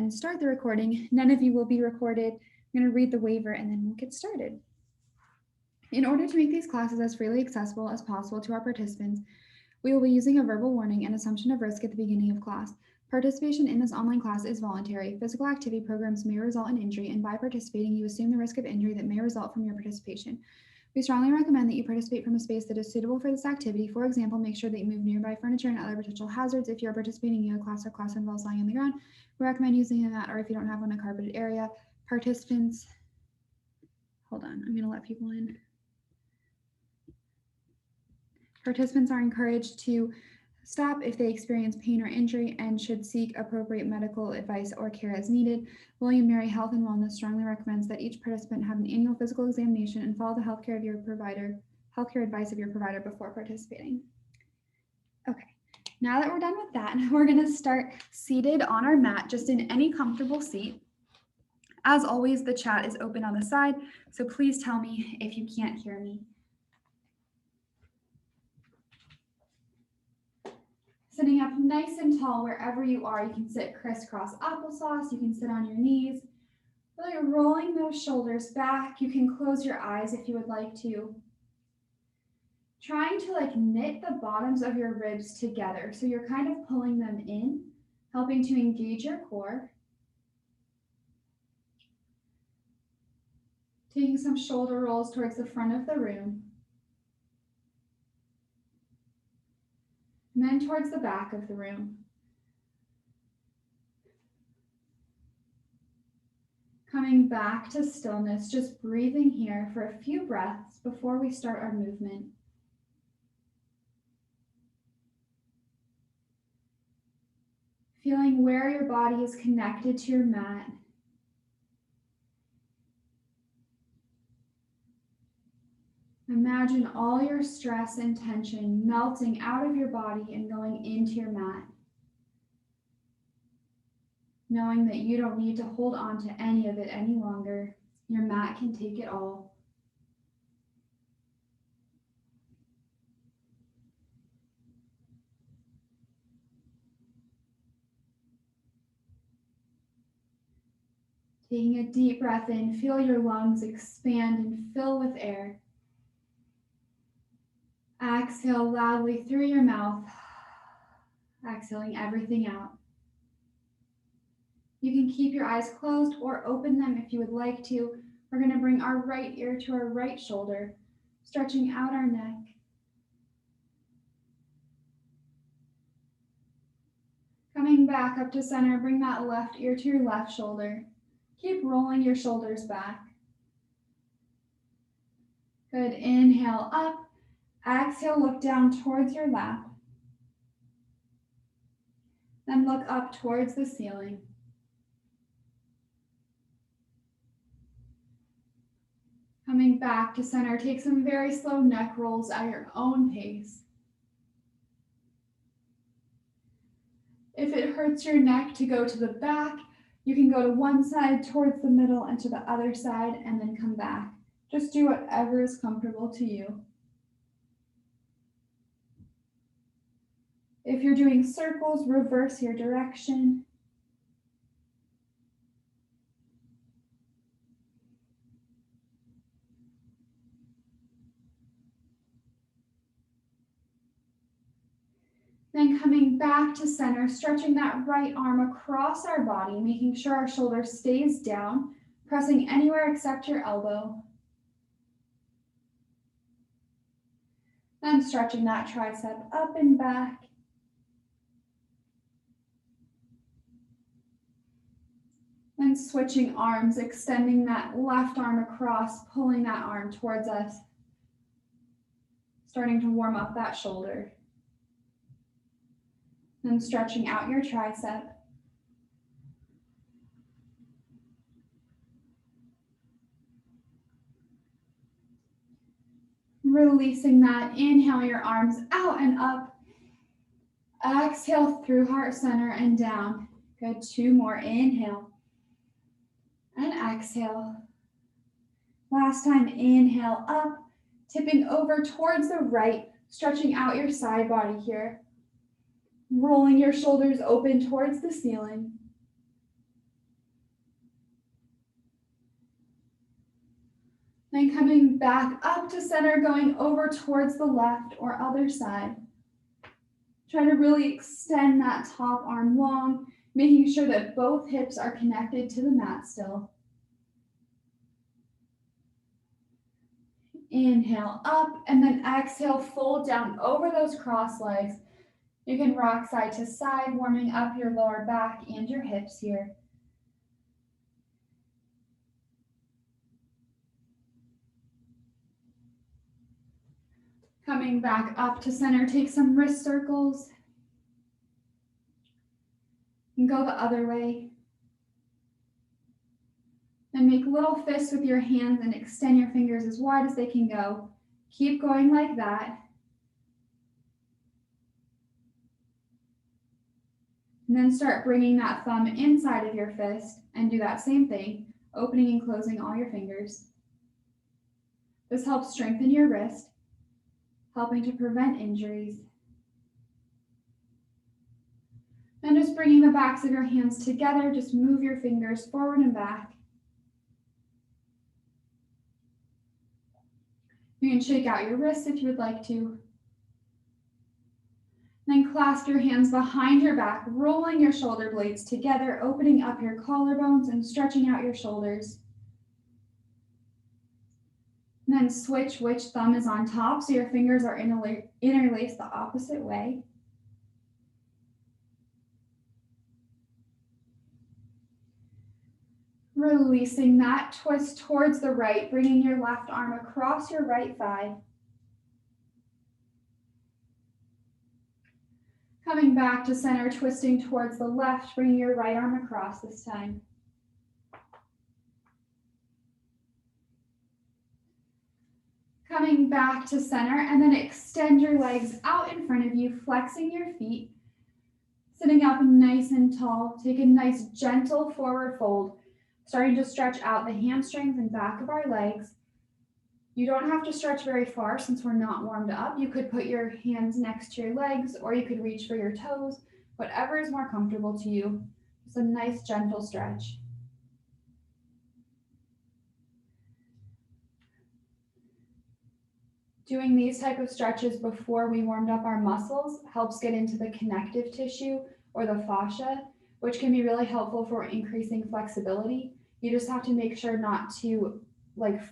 and start the recording. None of you will be recorded. I'm going to read the waiver and then we'll get started. In order to make these classes as freely accessible as possible to our participants, we will be using a verbal warning and assumption of risk at the beginning of class. Participation in this online class is voluntary. Physical activity programs may result in injury, and by participating, you assume the risk of injury that may result from your participation. We strongly recommend that you participate from a space that is suitable for this activity. For example, make sure that you move nearby furniture and other potential hazards. If you are participating in yoga class or class involves lying on the ground, we recommend using a mat, or if you don't have one, a carpeted area. Participants, hold on, I'm going to let people in. Participants are encouraged to stop if they experience pain or injury and should seek appropriate medical advice or care as needed. William Mary Health and Wellness strongly recommends that each participant have an annual physical examination and follow the healthcare advice of your provider before participating. Okay, now that we're done with that, we're going to start seated on our mat, just in any comfortable seat. As always, the chat is open on the side, so please tell me if you can't hear me. Sitting up nice and tall wherever you are. You can sit crisscross applesauce. You can sit on your knees. Really rolling those shoulders back. You can close your eyes if you would like to. Trying to knit the bottoms of your ribs together. So you're kind of pulling them in, helping to engage your core. Taking some shoulder rolls towards the front of the room. And then towards the back of the room. Coming back to stillness, just breathing here for a few breaths before we start our movement. Feeling where your body is connected to your mat. Imagine all your stress and tension melting out of your body and going into your mat. Knowing that you don't need to hold on to any of it any longer. Your mat can take it all. Taking a deep breath in, feel your lungs expand and fill with air. Exhale loudly through your mouth, exhaling everything out. You can keep your eyes closed or open them if you would like to. We're going to bring our right ear to our right shoulder, stretching out our neck. Coming back up to center, bring that left ear to your left shoulder. Keep rolling your shoulders back. Good, inhale up. Exhale, look down towards your lap. Then look up towards the ceiling. Coming back to center, take some very slow neck rolls at your own pace. If it hurts your neck to go to the back, you can go to one side towards the middle and to the other side and then come back. Just do whatever is comfortable to you. If you're doing circles, reverse your direction. Then coming back to center, stretching that right arm across our body, making sure our shoulder stays down, pressing anywhere except your elbow. Then stretching that tricep up and back. Then switching arms, extending that left arm across, pulling that arm towards us. Starting to warm up that shoulder. Then stretching out your tricep. Releasing that, inhale your arms out and up. Exhale through heart center and down. Good, 2 more, inhale. And exhale. Last time, inhale up, tipping over towards the right, stretching out your side body here. Rolling your shoulders open towards the ceiling. And coming back up to center, going over towards the left or other side. Try to really extend that top arm long, making sure that both hips are connected to the mat still. Inhale up, and then exhale, fold down over those cross legs. You can rock side to side, warming up your lower back and your hips here. Coming back up to center, take some wrist circles. And go the other way. And make little fists with your hands and extend your fingers as wide as they can go. Keep going like that. And then start bringing that thumb inside of your fist and do that same thing, opening and closing all your fingers. This helps strengthen your wrist, helping to prevent injuries. And just bringing the backs of your hands together, just move your fingers forward and back. You can shake out your wrists if you would like to. Then clasp your hands behind your back, rolling your shoulder blades together, opening up your collarbones and stretching out your shoulders. And then switch which thumb is on top so your fingers are interlaced the opposite way. Releasing that, twist towards the right, bringing your left arm across your right thigh. Coming back to center, twisting towards the left, bringing your right arm across this time. Coming back to center, and then extend your legs out in front of you, flexing your feet. Sitting up nice and tall, take a nice gentle forward fold, starting to stretch out the hamstrings and back of our legs. You don't have to stretch very far since we're not warmed up. You could put your hands next to your legs, or you could reach for your toes, whatever is more comfortable to you. Just a nice gentle stretch. Doing these type of stretches before we warmed up our muscles helps get into the connective tissue or the fascia, which can be really helpful for increasing flexibility. You just have to make sure not to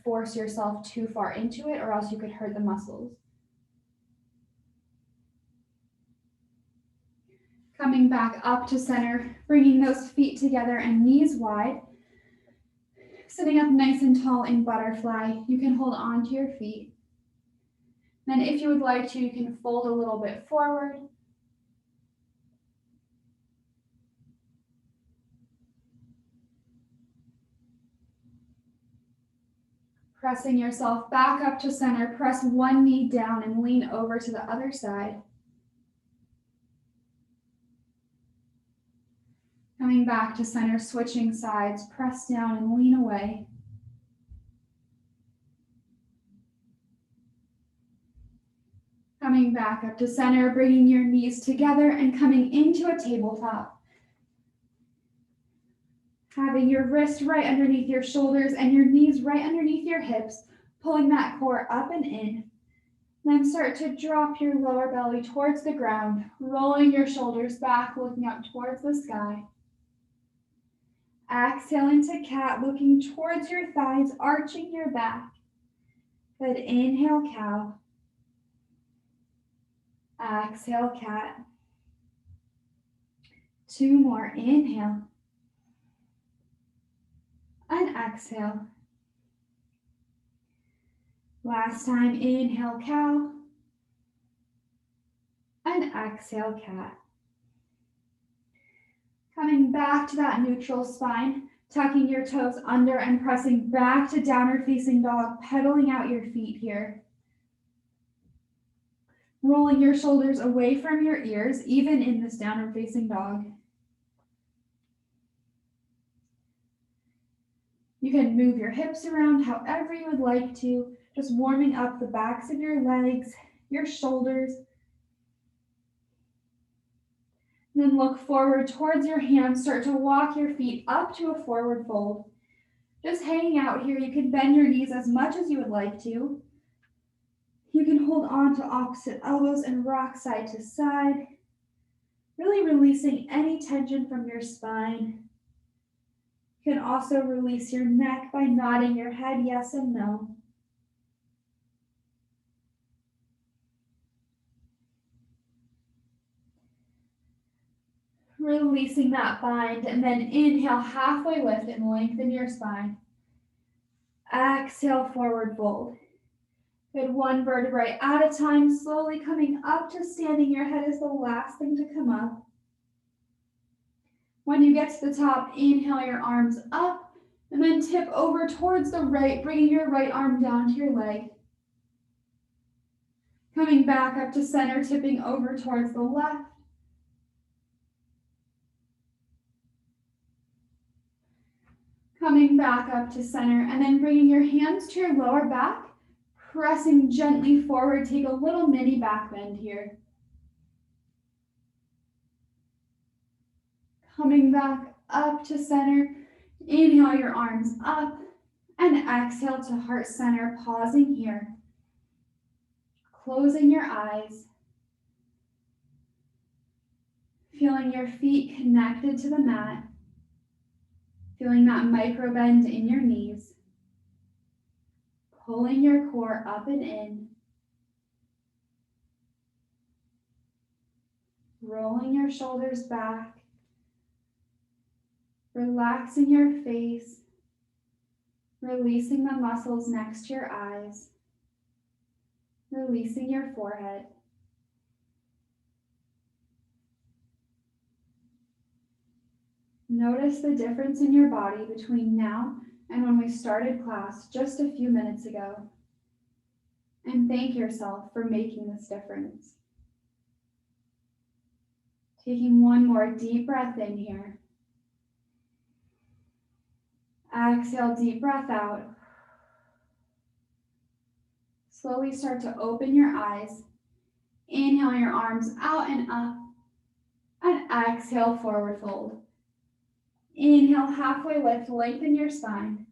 force yourself too far into it, or else you could hurt the muscles. Coming back up to center, bringing those feet together and knees wide. Sitting up nice and tall in butterfly. You can hold on to your feet. Then if you would like to, you can fold a little bit forward. Pressing yourself back up to center, press one knee down and lean over to the other side. Coming back to center, switching sides, press down and lean away. Coming back up to center, bringing your knees together and coming into a tabletop. Having your wrist right underneath your shoulders and your knees right underneath your hips, pulling that core up and in. Then start to drop your lower belly towards the ground, rolling your shoulders back, looking up towards the sky. Exhale into cat, looking towards your thighs, arching your back. Good, inhale, cow. Exhale, cat. Two more, inhale. And exhale. Last time, inhale, cow. And exhale, cat. Coming back to that neutral spine, tucking your toes under and pressing back to downward facing dog, pedaling out your feet here. Rolling your shoulders away from your ears, even in this downward facing dog. You can move your hips around however you would like to, just warming up the backs of your legs, your shoulders. Then look forward towards your hands. Start to walk your feet up to a forward fold. Just hanging out here, you can bend your knees as much as you would like to. You can hold on to opposite elbows and rock side to side, really releasing any tension from your spine. You can also release your neck by nodding your head yes and no. Releasing that bind, and then inhale, halfway lift and lengthen your spine. Exhale, forward fold. Good, one vertebrae at a time, slowly coming up to standing. Your head is the last thing to come up. When you get to the top, inhale your arms up, and then tip over towards the right, bringing your right arm down to your leg. Coming back up to center, tipping over towards the left. Coming back up to center, and then bringing your hands to your lower back, pressing gently forward. Take a little mini back bend here. Coming back up to center, inhale your arms up, and exhale to heart center, pausing here. Closing your eyes. Feeling your feet connected to the mat. Feeling that micro bend in your knees. Pulling your core up and in. Rolling your shoulders back. Relaxing your face. Releasing the muscles next to your eyes. Releasing your forehead. Notice the difference in your body between now and when we started class just a few minutes ago. And thank yourself for making this difference. Taking one more deep breath in here. Exhale, deep breath out. Slowly start to open your eyes. Inhale your arms out and up. And exhale, forward fold. Inhale, halfway lift, lengthen your spine.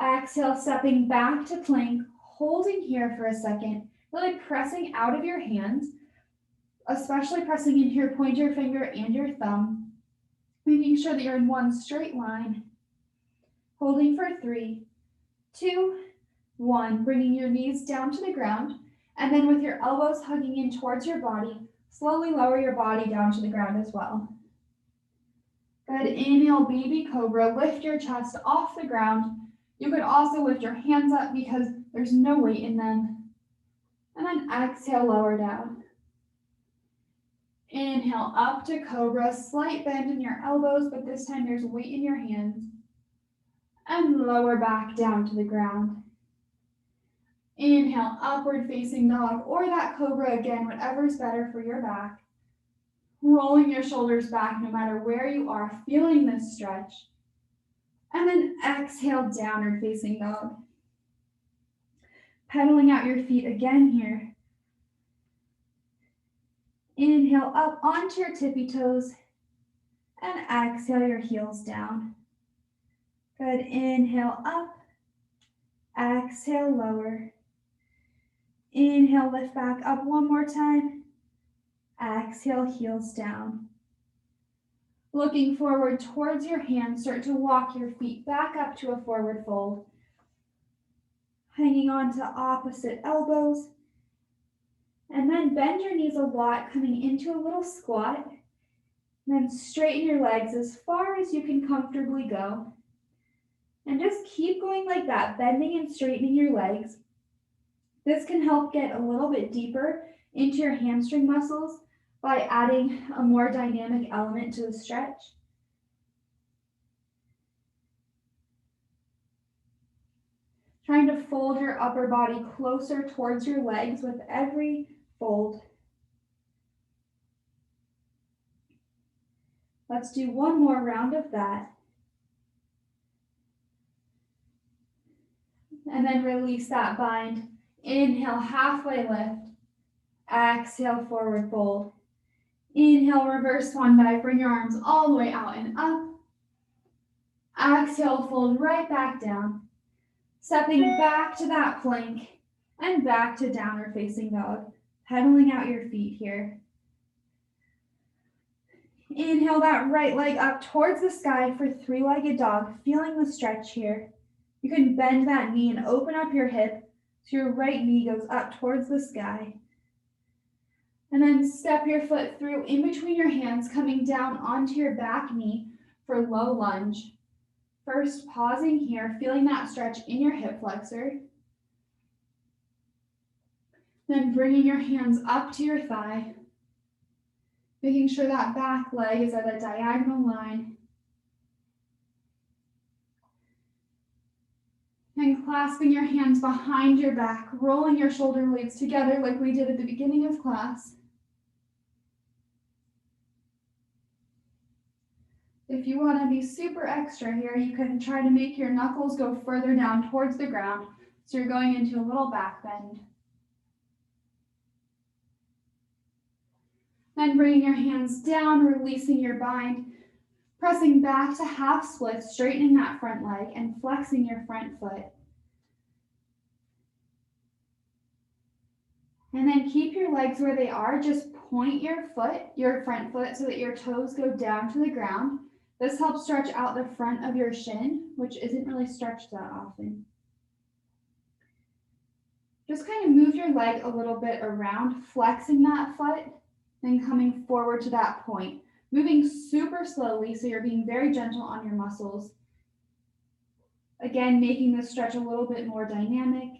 Exhale, stepping back to plank, holding here for a second, really pressing out of your hands, especially pressing into your pointer finger and your thumb, making sure that you're in one straight line. Holding for 3, 2, 1, bringing your knees down to the ground, and then with your elbows hugging in towards your body, slowly lower your body down to the ground as well. Good, inhale, baby cobra, lift your chest off the ground. You could also lift your hands up because there's no weight in them. And then exhale, lower down. Inhale, up to cobra, slight bend in your elbows, but this time there's weight in your hands. And lower back down to the ground. Inhale, upward facing dog, or that cobra again, whatever's better for your back. Rolling your shoulders back no matter where you are, feeling this stretch. And then exhale, downward facing dog. Pedaling out your feet again here. Inhale up onto your tippy toes. And exhale your heels down. Good, inhale up. Exhale, lower. Inhale, lift back up one more time. Exhale, heels down. Looking forward towards your hands, start to walk your feet back up to a forward fold. Hanging on to opposite elbows. And then bend your knees a lot, coming into a little squat. And then straighten your legs as far as you can comfortably go. And just keep going like that, bending and straightening your legs. This can help get a little bit deeper into your hamstring muscles by adding a more dynamic element to the stretch. Trying to fold your upper body closer towards your legs with every fold. Let's do one more round of that. And then release that bind. Inhale, halfway lift. Exhale, forward fold. Inhale, reverse swan dive. Bring your arms all the way out and up. Exhale, fold right back down. Stepping back to that plank and back to downward facing dog. Pedaling out your feet here. Inhale that right leg up towards the sky for three-legged dog, feeling the stretch here. You can bend that knee and open up your hip so your right knee goes up towards the sky. And then step your foot through in between your hands, coming down onto your back knee for low lunge. First, pausing here, feeling that stretch in your hip flexor. Then bringing your hands up to your thigh, making sure that back leg is at a diagonal line. And clasping your hands behind your back, rolling your shoulder blades together like we did at the beginning of class. If you want to be super extra here, you can try to make your knuckles go further down towards the ground, so you're going into a little back bend. Then bringing your hands down, releasing your bind, pressing back to half split, straightening that front leg and flexing your front foot. And then keep your legs where they are. Just point your front foot, so that your toes go down to the ground. This helps stretch out the front of your shin, which isn't really stretched that often. Just kind of move your leg a little bit around, flexing that foot, then coming forward to that point. Moving super slowly, so you're being very gentle on your muscles. Again, making this stretch a little bit more dynamic.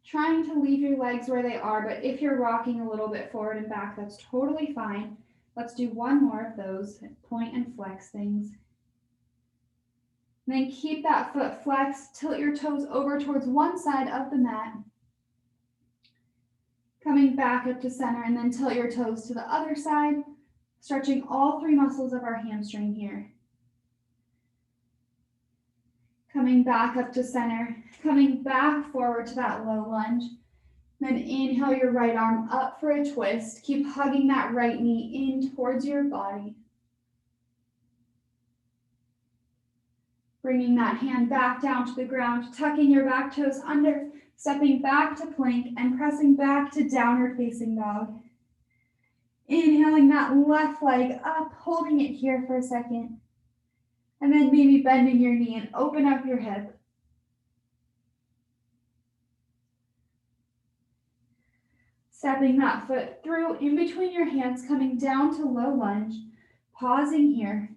Trying to leave your legs where they are, but if you're rocking a little bit forward and back, that's totally fine. Let's do one more of those, point and flex things. And then keep that foot flexed, tilt your toes over towards one side of the mat. Coming back up to center, and then tilt your toes to the other side, stretching all three muscles of our hamstring here. Coming back up to center, coming back forward to that low lunge. Then inhale your right arm up for a twist. Keep hugging that right knee in towards your body. Bringing that hand back down to the ground, tucking your back toes under, stepping back to plank and pressing back to downward facing dog. Inhaling that left leg up, holding it here for a second. And then maybe bending your knee and open up your hip. Stepping that foot through in between your hands, coming down to low lunge, pausing here.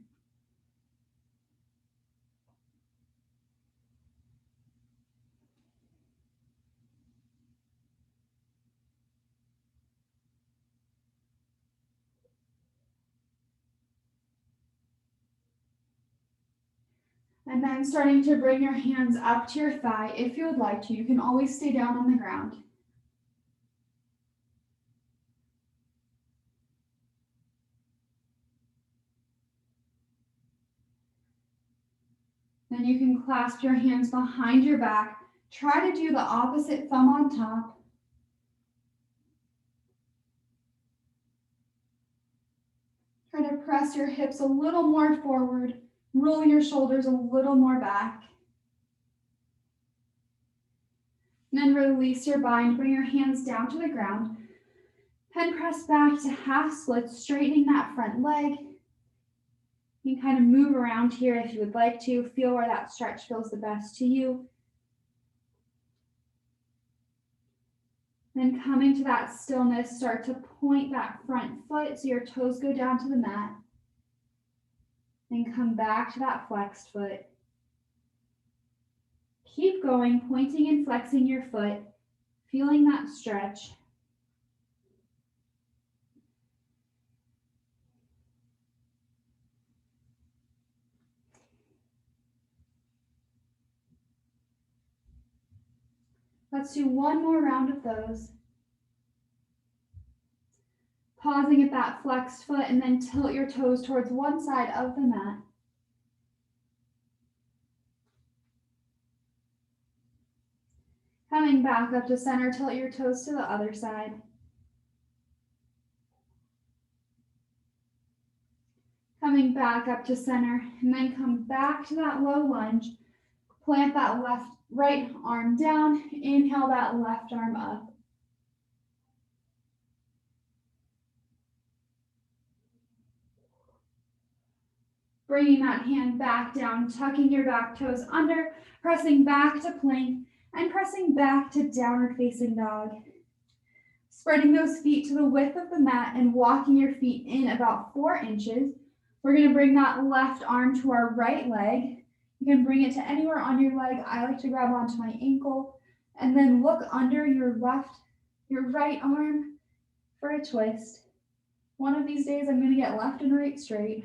And then starting to bring your hands up to your thigh if you would like to. You can always stay down on the ground. Then you can clasp your hands behind your back. Try to do the opposite thumb on top. Try to press your hips a little more forward. Roll your shoulders a little more back. And then release your bind. Bring your hands down to the ground. And press back to half split, straightening that front leg. You can kind of move around here if you would like to. Feel where that stretch feels the best to you. Then coming to that stillness, start to point that front foot so your toes go down to the mat. Then come back to that flexed foot. Keep going, pointing and flexing your foot, feeling that stretch. Let's do one more round of those. Pausing at that flexed foot and then tilt your toes towards one side of the mat. Coming back up to center, tilt your toes to the other side. Coming back up to center, and then come back to that low lunge. Plant that right arm down. Inhale that left arm up. Bringing that hand back down, tucking your back toes under, pressing back to plank, and pressing back to downward facing dog. Spreading those feet to the width of the mat and walking your feet in about 4 inches. We're going to bring that left arm to our right leg. You can bring it to anywhere on your leg. I like to grab onto my ankle and then look under your right arm for a twist. One of these days I'm going to get left and right straight.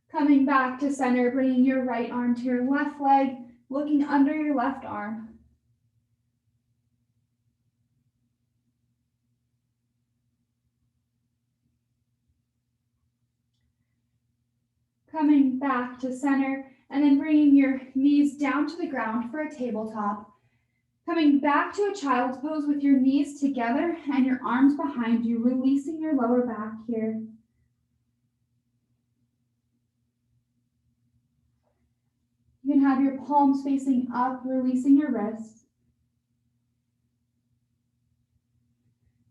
Coming back to center, bringing your right arm to your left leg, looking under your left arm. Coming back to center, and then bringing your knees down to the ground for a tabletop. Coming back to a child's pose with your knees together and your arms behind you, releasing your lower back here. You can have your palms facing up, releasing your wrists.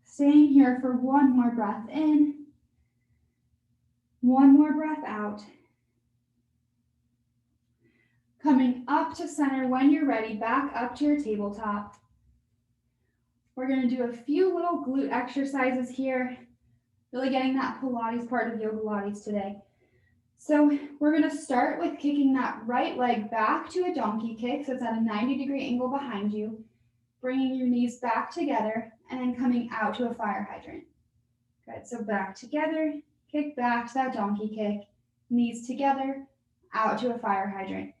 Staying here for one more breath in, one more breath out. Coming up to center when you're ready, back up to your tabletop. We're going to do a few little glute exercises here, really getting that Pilates part of Yogalates today. So we're going to start with kicking that right leg back to a donkey kick, so it's at a 90-degree angle behind you, bringing your knees back together, and then coming out to a fire hydrant. Good, so back together, kick back to that donkey kick, knees together, out to a fire hydrant.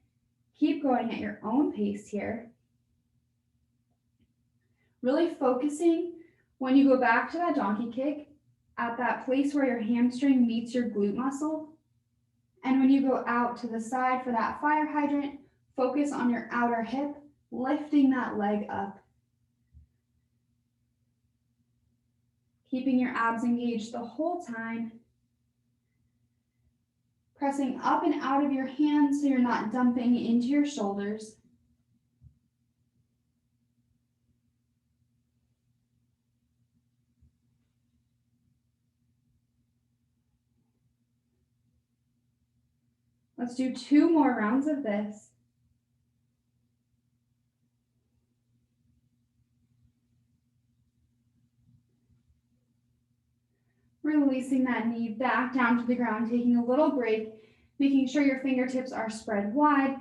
Keep going at your own pace here. Really focusing when you go back to that donkey kick at that place where your hamstring meets your glute muscle. And when you go out to the side for that fire hydrant, focus on your outer hip, lifting that leg up. Keeping your abs engaged the whole time. Pressing up and out of your hands so you're not dumping into your shoulders. Let's do 2 more rounds of this. Releasing that knee back down to the ground, taking a little break, making sure your fingertips are spread wide,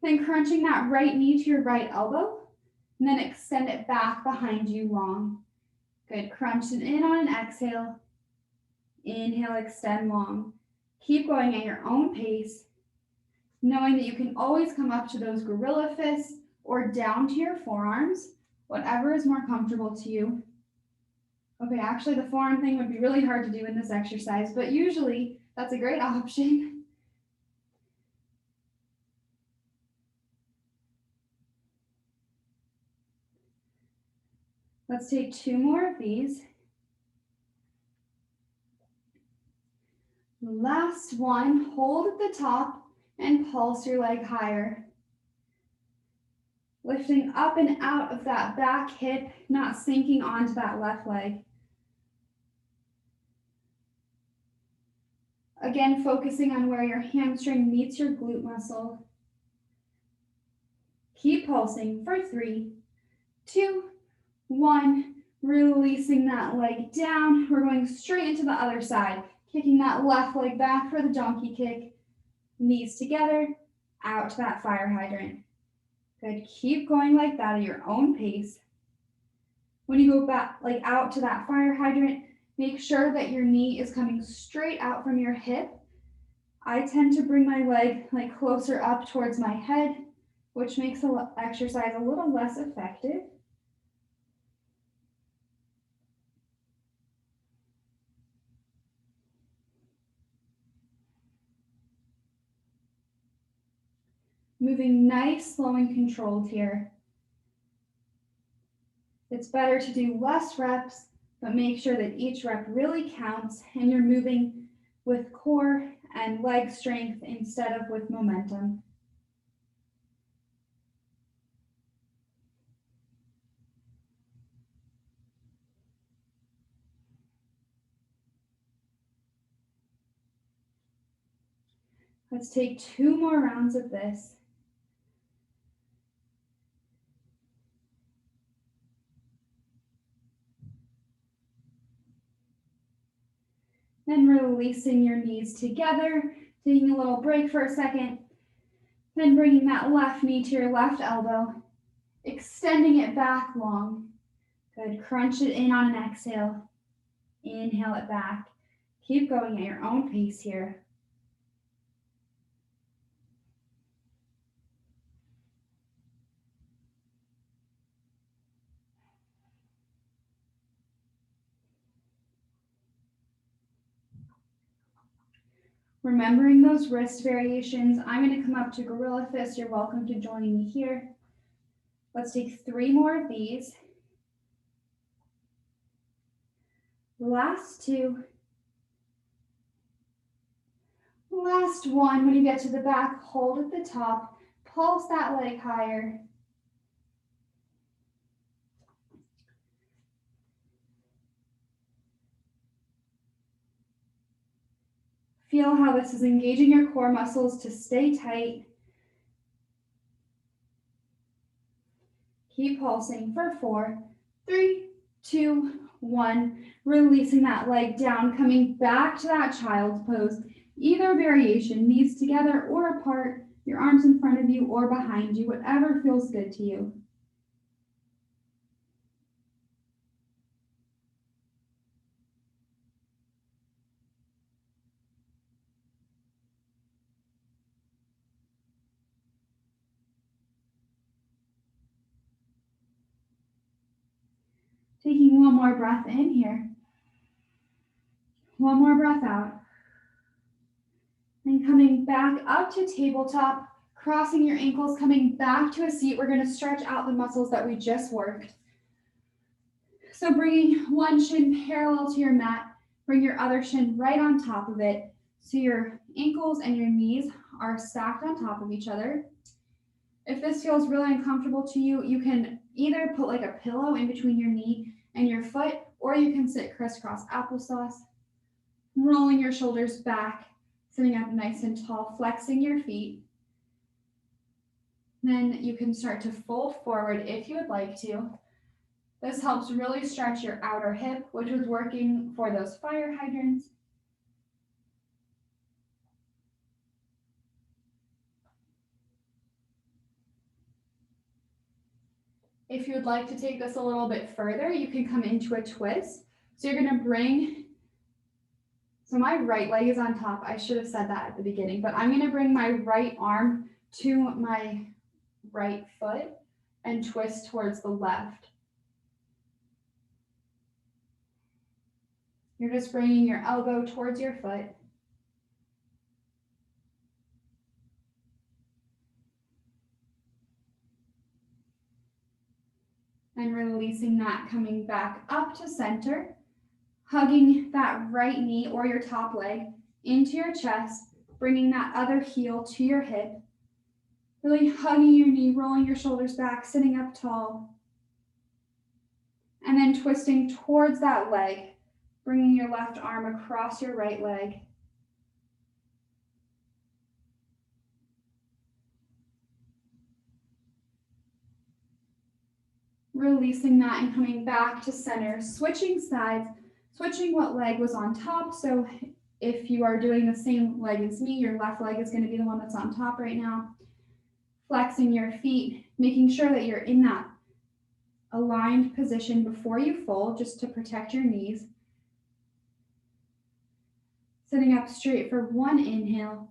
then crunching that right knee to your right elbow, and then extend it back behind you long. Good, crunch it in on an exhale. Inhale, extend long. Keep going at your own pace, knowing that you can always come up to those gorilla fists or down to your forearms, whatever is more comfortable to you. Okay, actually the forearm thing would be really hard to do in this exercise, but usually that's a great option. Let's take 2 more of these. Last one, hold at the top and pulse your leg higher. Lifting up and out of that back hip, not sinking onto that left leg. Again, focusing on where your hamstring meets your glute muscle. Keep pulsing for 3, 2, 1. Releasing that leg down. We're going straight into the other side. Kicking that left leg back for the donkey kick. Knees together, out to that fire hydrant. Good, keep going like that at your own pace. When you go back, out to that fire hydrant, make sure that your knee is coming straight out from your hip. I tend to bring my leg closer up towards my head, which makes the exercise a little less effective. Moving nice, slow, and controlled here. It's better to do less reps, but make sure that each rep really counts and you're moving with core and leg strength instead of with momentum. Let's take 2 more rounds of this. Then releasing your knees together, taking a little break for a second, then bringing that left knee to your left elbow, extending it back long. Good, crunch it in on an exhale. Inhale it back. Keep going at your own pace here. Remembering those wrist variations, I'm going to come up to Gorilla Fist. You're welcome to join me here. Let's take 3 more of these. Last 2. Last 1. When you get to the back, hold at the top. Pulse that leg higher. Feel how this is engaging your core muscles to stay tight. Keep pulsing for 4, 3, 2, 1. Releasing that leg down, coming back to that child's pose. Either variation, knees together or apart, your arms in front of you or behind you, whatever feels good to you. Taking one more breath in here. One more breath out. And coming back up to tabletop, crossing your ankles, coming back to a seat. We're going to stretch out the muscles that we just worked. So bringing one shin parallel to your mat, bring your other shin right on top of it. So your ankles and your knees are stacked on top of each other. If this feels really uncomfortable to you, you can either put like a pillow in between your knee and your foot, or you can sit crisscross applesauce, rolling your shoulders back, sitting up nice and tall, flexing your feet. Then you can start to fold forward if you would like to. This helps really stretch your outer hip, which was working for those fire hydrants. If you would like to take this a little bit further, you can come into a twist. So you're going to bring, so my right leg is on top. I should have said that at the beginning, but I'm going to bring my right arm to my right foot and twist towards the left. You're just bringing your elbow towards your foot. And releasing that, coming back up to center, hugging that right knee or your top leg into your chest, bringing that other heel to your hip, really hugging your knee, rolling your shoulders back, sitting up tall, and then twisting towards that leg, bringing your left arm across your right leg. Releasing that and coming back to center, switching sides, switching what leg was on top. So if you are doing the same leg as me, your left leg is going to be the one that's on top right now. Flexing your feet, making sure that you're in that aligned position before you fold, just to protect your knees. Sitting up straight for 1 inhale.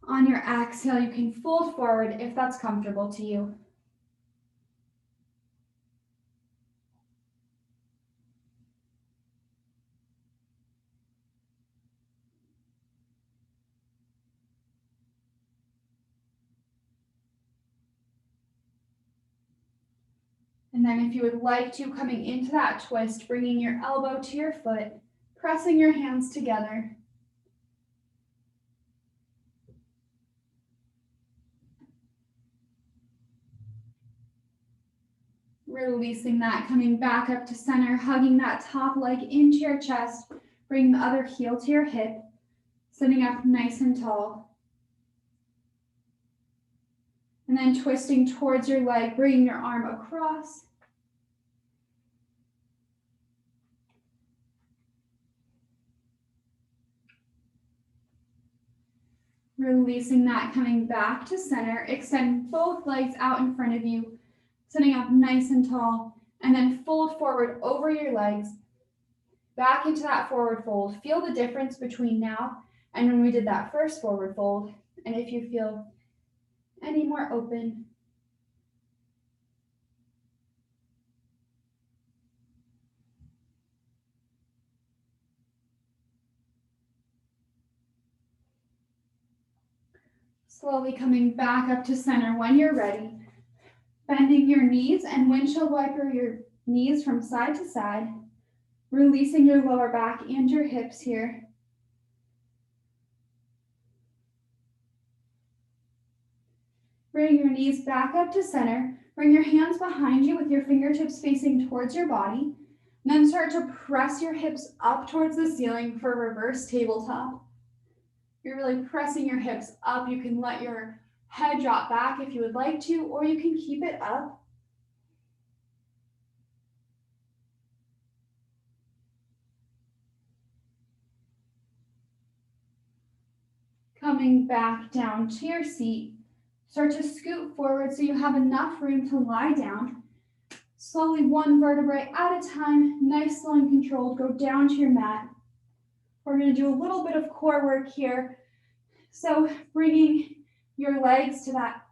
On your exhale, you can fold forward if that's comfortable to you. And then if you would like to, coming into that twist, bringing your elbow to your foot, pressing your hands together. Releasing that, coming back up to center, hugging that top leg into your chest, bring the other heel to your hip, sitting up nice and tall. And then twisting towards your leg, bringing your arm across. Releasing that, coming back to center, extend both legs out in front of you, sitting up nice and tall, and then fold forward over your legs, back into that forward fold. Feel the difference between now and when we did that first forward fold. And if you feel any more open, slowly coming back up to center when you're ready, bending your knees and windshield wiper your knees from side to side, releasing your lower back and your hips here. Bring your knees back up to center. Bring your hands behind you with your fingertips facing towards your body. And then start to press your hips up towards the ceiling for reverse tabletop. You're really pressing your hips up. You can let your head drop back if you would like to, or you can keep it up. Coming back down to your seat. Start to scoot forward so you have enough room to lie down. Slowly, one vertebrae at a time, nice, slow, and controlled, go down to your mat. We're going to do a little bit of core work here. So bringing your legs to that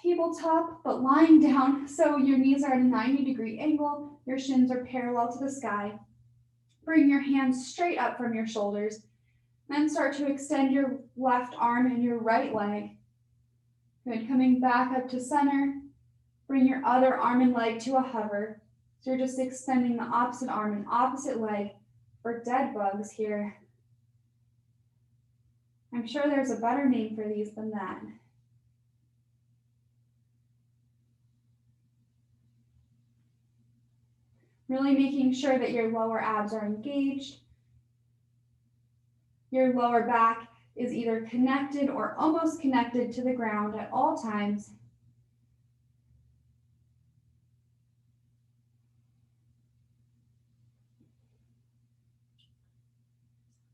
tabletop, but lying down so your knees are at a 90-degree angle, your shins are parallel to the sky. Bring your hands straight up from your shoulders. Then start to extend your left arm and your right leg. Good, coming back up to center. Bring your other arm and leg to a hover. So you're just extending the opposite arm and opposite leg for dead bugs here. I'm sure there's a better name for these than that. Really making sure that your lower abs are engaged. Your lower back is either connected or almost connected to the ground at all times.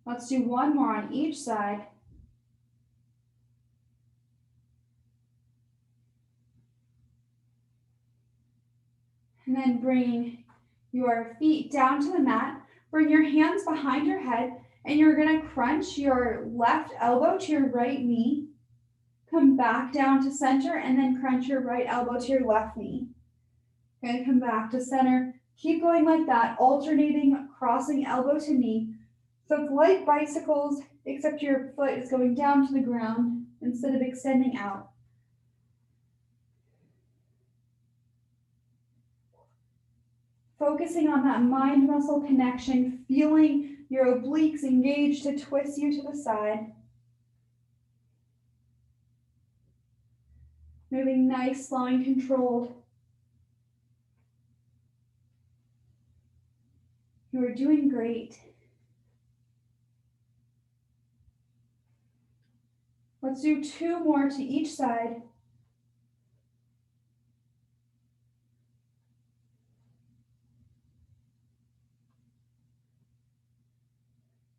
Let's do one more on each side. And then bring your feet down to the mat. Bring your hands behind your head, and you're going to crunch your left elbow to your right knee. Come back down to center, and then crunch your right elbow to your left knee. Okay, come back to center. Keep going like that, alternating, crossing elbow to knee. So it's like bicycles, except your foot is going down to the ground instead of extending out. Focusing on that mind-muscle connection, feeling your obliques engaged to twist you to the side. Moving nice, slow, and controlled. You are doing great. Let's do two more to each side.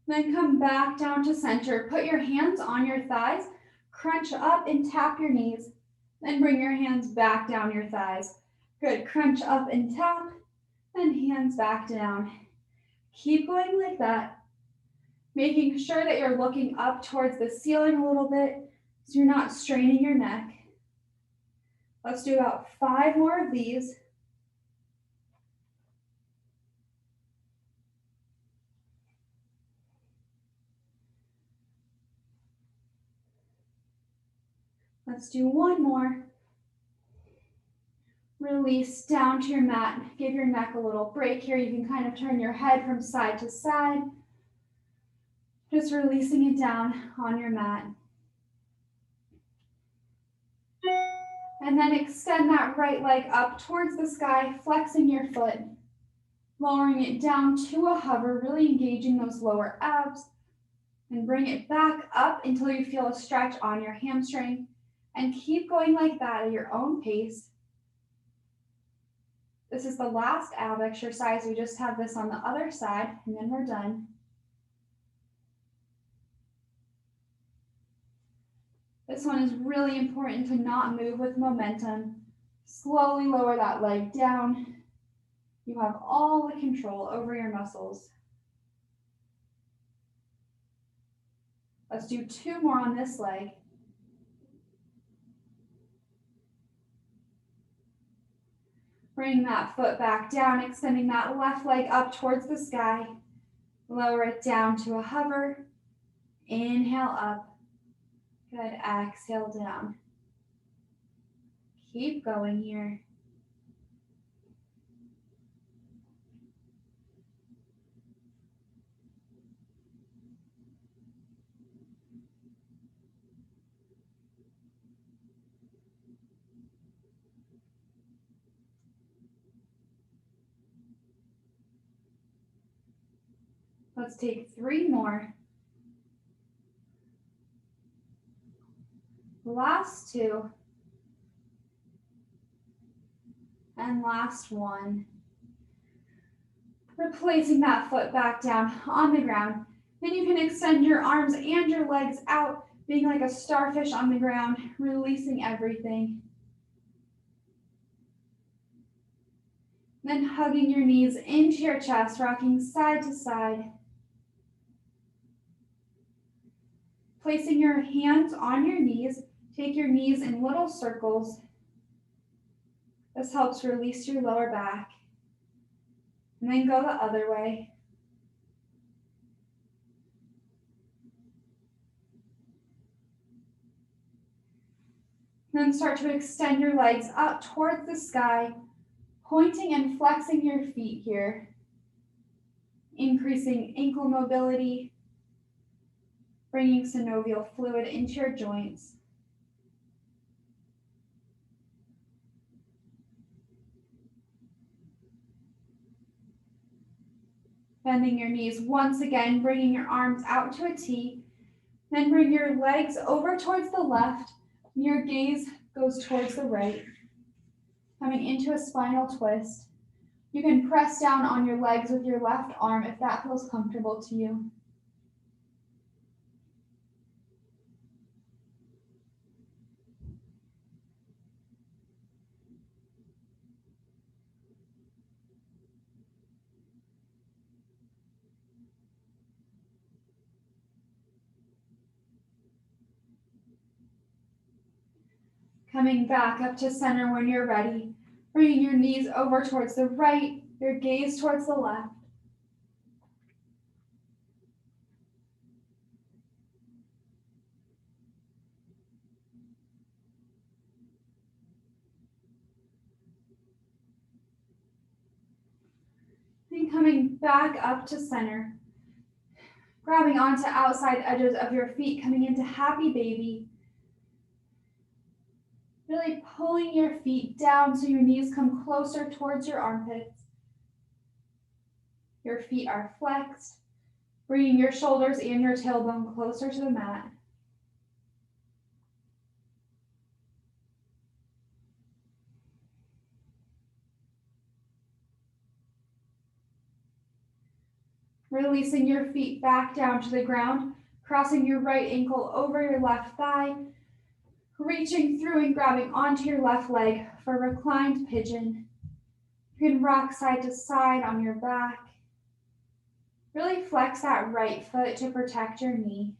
Then come back down to center. Put your hands on your thighs, crunch up and tap your knees. Then bring your hands back down your thighs. Good, crunch up and tap, and hands back down. Keep going like that, making sure that you're looking up towards the ceiling a little bit so you're not straining your neck. Let's do about 5 more of these. Let's do one more. Release down to your mat. Give your neck a little break here. You can kind of turn your head from side to side. Just releasing it down on your mat. And then extend that right leg up towards the sky, flexing your foot, lowering it down to a hover, really engaging those lower abs, and bring it back up until you feel a stretch on your hamstring, and keep going like that at your own pace. This is the last ab exercise. We just have this on the other side, and then we're done. This one is really important to not move with momentum. Slowly lower that leg down. You have all the control over your muscles. Let's do 2 more on this leg. Bring that foot back down, extending that left leg up towards the sky. Lower it down to a hover. Inhale up. Good. Exhale down. Keep going here. Let's take 3 more. Last 2. And last 1. Replacing that foot back down on the ground. Then you can extend your arms and your legs out, being like a starfish on the ground, releasing everything. Then hugging your knees into your chest, rocking side to side. Placing your hands on your knees, take your knees in little circles. This helps release your lower back. And then go the other way. Then start to extend your legs up towards the sky, pointing and flexing your feet here, increasing ankle mobility, bringing synovial fluid into your joints. Bending your knees once again, bringing your arms out to a T. Then bring your legs over towards the left. And your gaze goes towards the right. Coming into a spinal twist. You can press down on your legs with your left arm if that feels comfortable to you. Coming back up to center when you're ready. Bringing your knees over towards the right, your gaze towards the left. Then coming back up to center. Grabbing onto outside edges of your feet, coming into happy baby. Really pulling your feet down so your knees come closer towards your armpits. Your feet are flexed, bringing your shoulders and your tailbone closer to the mat. Releasing your feet back down to the ground, crossing your right ankle over your left thigh, reaching through and grabbing onto your left leg for reclined pigeon. You can rock side to side on your back. Really flex that right foot to protect your knee.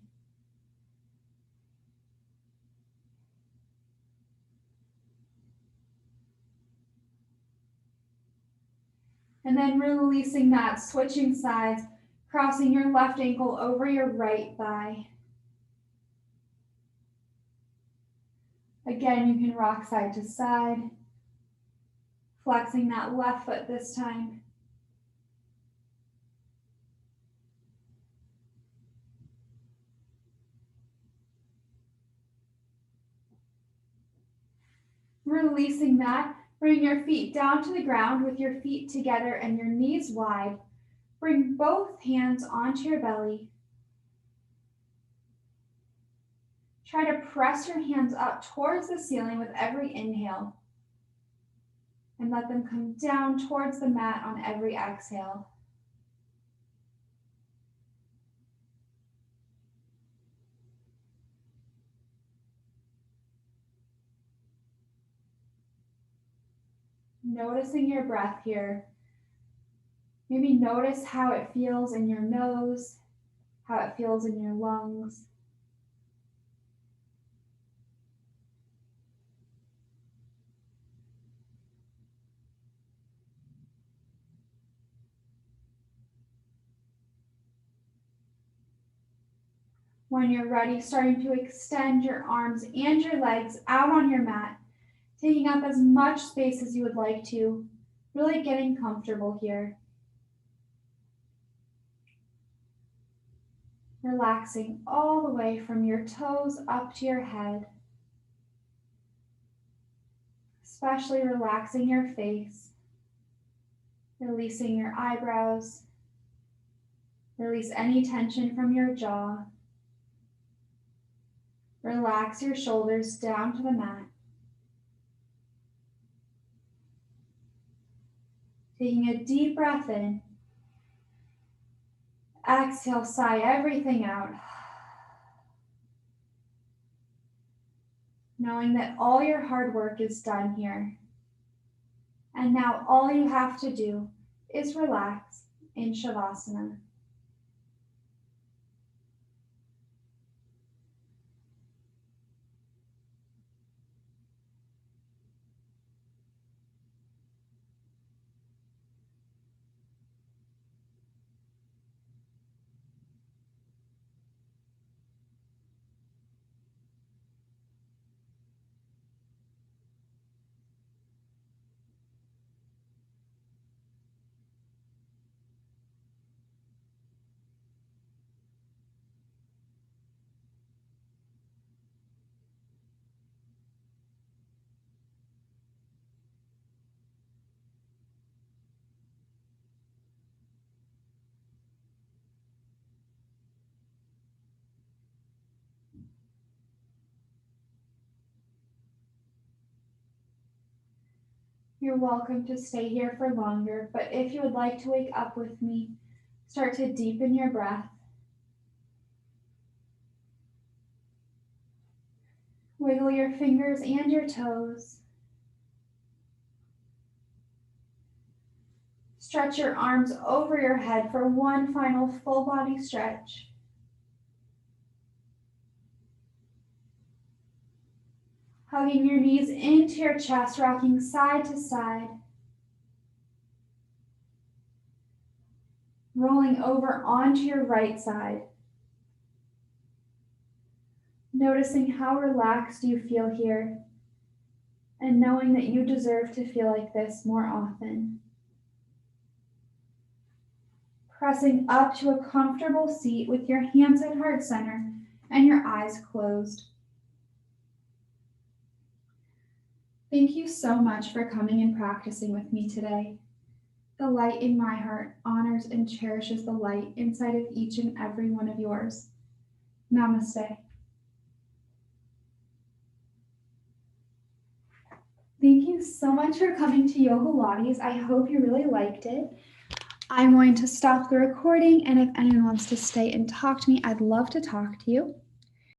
And then releasing that, switching sides, crossing your left ankle over your right thigh. Again, you can rock side to side. Flexing that left foot this time. Releasing that, bring your feet down to the ground with your feet together and your knees wide. Bring both hands onto your belly. Try to press your hands up towards the ceiling with every inhale. And let them come down towards the mat on every exhale. Noticing your breath here. Maybe notice how it feels in your nose, how it feels in your lungs. When you're ready, starting to extend your arms and your legs out on your mat, taking up as much space as you would like to, really getting comfortable here. Relaxing all the way from your toes up to your head, especially relaxing your face, releasing your eyebrows, release any tension from your jaw. Relax your shoulders down to the mat. Taking a deep breath in. Exhale, sigh everything out. Knowing that all your hard work is done here. And now all you have to do is relax in Shavasana. You're welcome to stay here for longer, but if you would like to wake up with me, start to deepen your breath. Wiggle your fingers and your toes. Stretch your arms over your head for one final full body stretch. Hugging your knees into your chest, rocking side to side. Rolling over onto your right side. Noticing how relaxed you feel here, and knowing that you deserve to feel like this more often. Pressing up to a comfortable seat with your hands at heart center and your eyes closed. Thank you so much for coming and practicing with me today. The light in my heart honors and cherishes the light inside of each and every one of yours. Namaste. Thank you so much for coming to Yogalates. I hope you really liked it. I'm going to stop the recording, and if anyone wants to stay and talk to me, I'd love to talk to you.